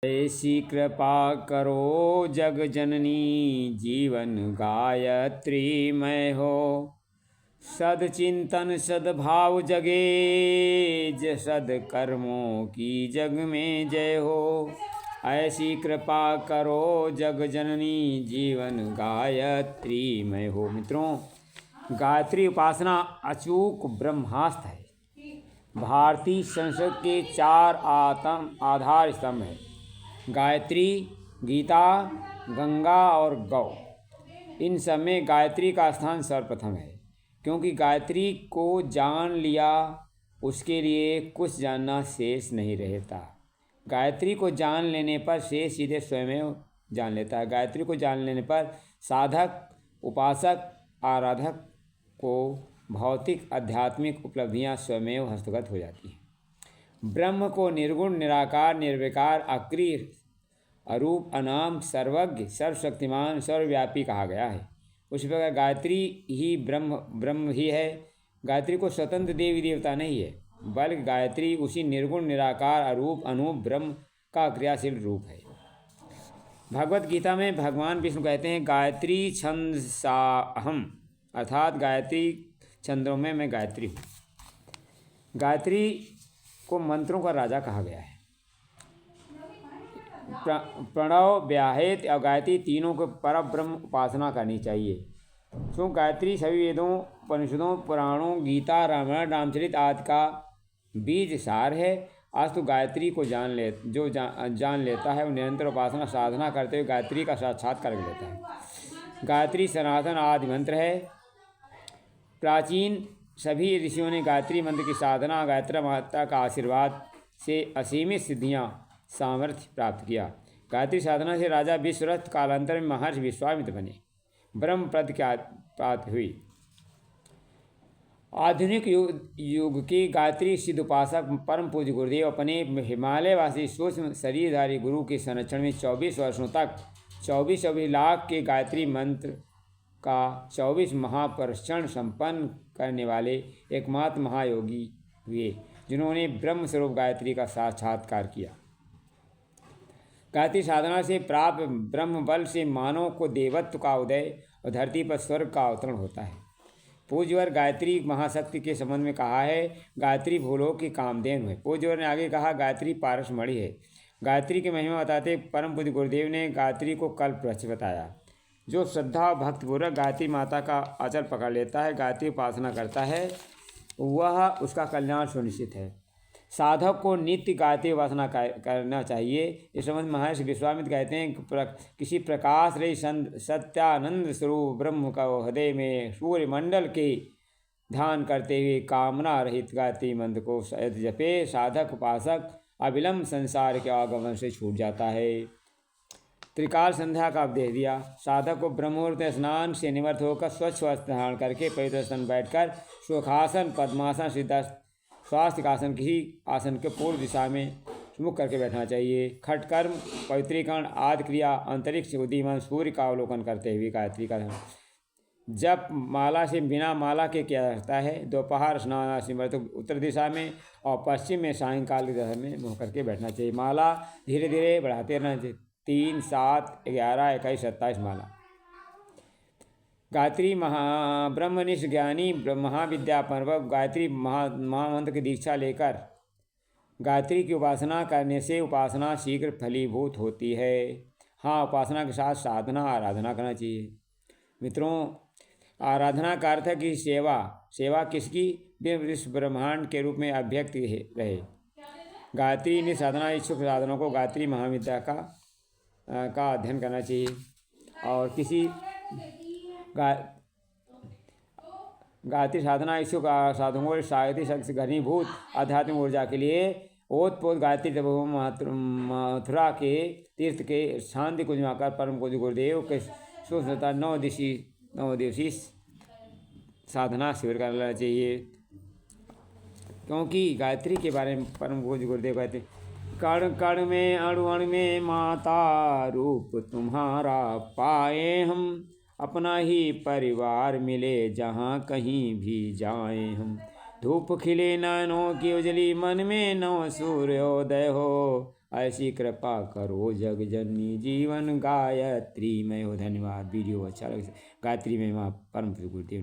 ऐसी कृपा करो जग जननी, जीवन गायत्री मैं हो। सदचिंतन सद्भाव जगे, सद कर्मों की जग में जय हो। ऐसी कृपा करो जग जननी, जीवन गायत्री मैं हो। मित्रों, गायत्री उपासना अचूक ब्रह्मास्त्र है। भारतीय संस्कृत के 4 आधार स्तंभ हैं: गायत्री, गीता, गंगा और गौ। इन सब में गायत्री का स्थान सर्वप्रथम है, क्योंकि गायत्री को जान लिया उसके लिए कुछ जानना शेष नहीं रहता। गायत्री को जान लेने पर शेष सीधे स्वयं जान लेता है। गायत्री को जान लेने पर साधक, उपासक, आराधक को भौतिक आध्यात्मिक उपलब्धियां स्वयं हस्तगत हो जाती हैं। ब्रह्म को निर्गुण, निराकार, निर्विकार, अक्रिय, अरूप, अनाम, सर्वज्ञ, सर्वशक्तिमान, सर्वव्यापी कहा गया है। उसी प्रकार गायत्री ही ब्रह्म ही है। गायत्री को स्वतंत्र देवी देवता नहीं है, बल्कि गायत्री उसी निर्गुण, निराकार, अरूप, अनूप ब्रह्म का क्रियाशील रूप है। भगवत गीता में भगवान विष्णु कहते हैं, गायत्री छंदसाहम, अर्थात गायत्री छंदों में मैं गायत्री हूँ। गायत्री को मंत्रों का राजा कहा गया है। प्रणव, व्याहृत और गायत्री तीनों को पर ब्रह्म उपासना करनी चाहिए। क्यों? गायत्री सभी वेदों, उपनिषदों, पुराणों, गीता, रामायण, रामचरित आदि का बीज सार है। आज तो गायत्री को जान लेता है, वो निरंतर उपासना साधना करते हुए गायत्री का साक्षात्कार कर लेता है। गायत्री सनातन आदि मंत्र है। प्राचीन सभी ऋषियों ने गायत्री मंत्र की साधना, गायत्री माता का आशीर्वाद से असीमित सिद्धियां, सामर्थ्य प्राप्त किया। गायत्री साधना से राजा विश्वरथ कालांतर में महर्षि विश्वामित्र बने, ब्रह्म पद की प्राप्ति हुई। आधुनिक युग के गायत्री सिद्ध उपासक परम पूज्य गुरुदेव अपने हिमालयवासी सूक्ष्म शरीरधारी गुरु के संरक्षण में 24 वर्षों तक 24 लाख के गायत्री मंत्र का 24 महाप्रशिक्षण संपन्न करने वाले एकमात्र महायोगी हुए, जिन्होंने ब्रह्म स्वरूप गायत्री का साक्षात्कार किया। गायत्री साधना से प्राप्त ब्रह्म बल से मानव को देवत्व का उदय और धरती पर स्वर्ग का अवतरण होता है। पूज्यवर गायत्री महाशक्ति के संबंध में कहा है, गायत्री भूलोक की कामधेनु है। पूज्यवर ने आगे कहा, गायत्री पारसमणि है। गायत्री की महिमा बताते परम पूज्य गुरुदेव ने गायत्री को कल्पवृक्ष बताया। जो श्रद्धा और भक्तिपूर्वक गायत्री माता का आचर पकड़ लेता है, गायत्री उपासना करता है, वह उसका कल्याण सुनिश्चित है। साधक को नित्य गायत्री उपासना करना चाहिए। इस संबंध महर्षि विश्वामित्र कहते हैं, किसी प्रकाश रही सत्यानंद स्वरूप ब्रह्म का हृदय में सूर्य मंडल के ध्यान करते हुए कामना रहित गायत्री मंत्र को जपे, साधक उपासक अविलंब संसार के आगमन से छूट जाता है। त्रिकाल संध्या का उपदेश दिया। साधक को ब्रह्ममुहूर्त स्नान से निवृत्त होकर स्वच्छ वस्त्र धारण करके पवित्र स्थान बैठकर सुखासन, पद्मासन, सिद्धासन, स्वास्थ्य आसन, किसी आसन के पूर्व दिशा में मुख करके बैठना चाहिए। खटकर्म, पवित्रीकरण आदि क्रिया अंतरिक्ष उदीयमान सूर्य का अवलोकन करते हुए गायत्री का जप माला से बिना माला के किया जाता है। दोपहर स्नान सिमरत उत्तर दिशा में और पश्चिम में सायंकाल की दिशा में मुँह करके बैठना चाहिए। माला धीरे धीरे बढ़ाते रहना चाहिए। 3, 7, 11, 21, 27 माला। गायत्री ब्रह्मनिष्ठ ज्ञानी महाविद्या पर्वक गायत्री महामंत्र की दीक्षा लेकर गायत्री की उपासना करने से उपासना शीघ्र फलीभूत होती है। हाँ, उपासना के साथ साधना, आराधना करना चाहिए। मित्रों, आराधना का अर्थ है कि सेवा किसकी? विश्व ब्रह्मांड के रूप में अभ्यक्त रहे। गायत्री ने साधना इच्छुक साधनों को गायत्री महाविद्या का अध्ययन करना चाहिए। और किसी गायत्री साधना इच्छुक साधुओं को साहित्य शक्ति घनीभूत आध्यात्मिक ऊर्जा के लिए ओतप्रोत गायत्री मथुरा के तीर्थ के शांति कुंज में आकर परम पूज्य गुरुदेव के सुस्मृता 9 दिवसीय साधना शिविर करना चाहिए। क्योंकि गायत्री के बारे में परम पूज्य गुरुदेव कहते हैं, कण कण में अणु अणु में माता रूप तुम्हारा पाए हम, अपना ही परिवार मिले जहाँ कहीं भी जाएं हम। धूप खिले नैनों की उजली मन में नव सूर्योदय हो, ऐसी कृपा करो जग जननी जीवन गायत्री मैं हो। धन्यवाद। वीडियो अच्छा लगे गायत्री में माँ परम गुरुदेव।